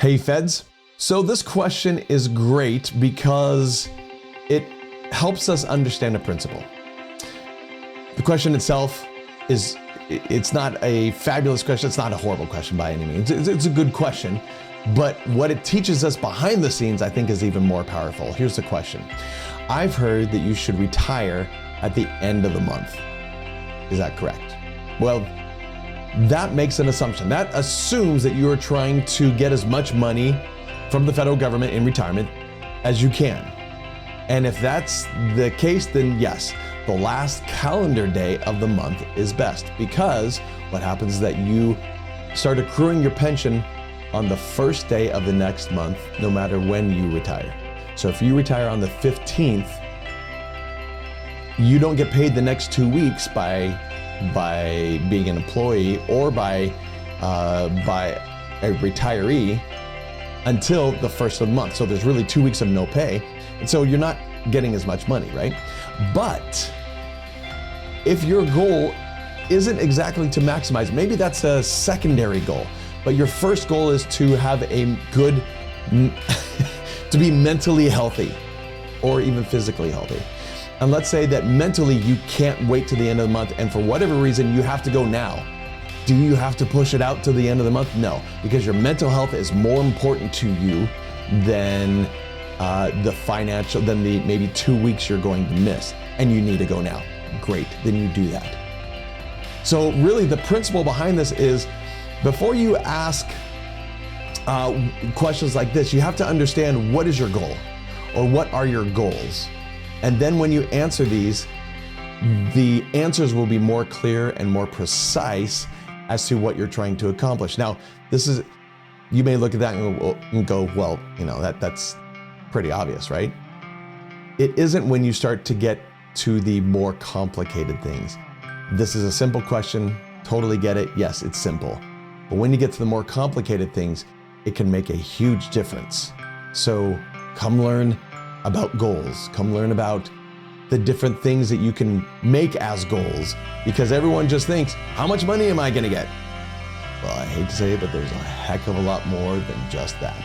Hey Feds. So this question is great because it helps us understand a principle. The question itself it's not a fabulous question. It's not a horrible question by any means. It's a good question, but what it teaches us behind the scenes, I think, is even more powerful. Here's the question. I've heard that you should retire at the end of the month. Is that correct? Well, that makes an assumption. That assumes that you are trying to get as much money from the federal government in retirement as you can. And if that's the case, then yes, the last calendar day of the month is best, because what happens is that you start accruing your pension on the first day of the next month, no matter when you retire. So if you retire on the 15th, you don't get paid the next 2 weeks by being an employee or by a retiree until the first of the month. So there's really 2 weeks of no pay. And so you're not getting as much money, right? But if your goal isn't exactly to maximize, maybe that's a secondary goal, but your first goal is to have a good, to be mentally healthy or even physically healthy. And let's say that mentally you can't wait to the end of the month, and for whatever reason you have to go now. Do you have to push it out to the end of the month? No, because your mental health is more important to you than the maybe 2 weeks you're going to miss, and you need to go now. Great, then you do that. So really the principle behind this is, before you ask questions like this, you have to understand what is your goal, or what are your goals? And then when you answer these, the answers will be more clear and more precise as to what you're trying to accomplish. Now, you may look at that and go, well, that's pretty obvious, right? It isn't when you start to get to the more complicated things. This is a simple question, totally get it. Yes, it's simple. But when you get to the more complicated things, it can make a huge difference. So come learn about goals. Come learn about the different things that you can make as goals, because everyone just thinks, how much money am I gonna get? Well, I hate to say it, but there's a heck of a lot more than just that.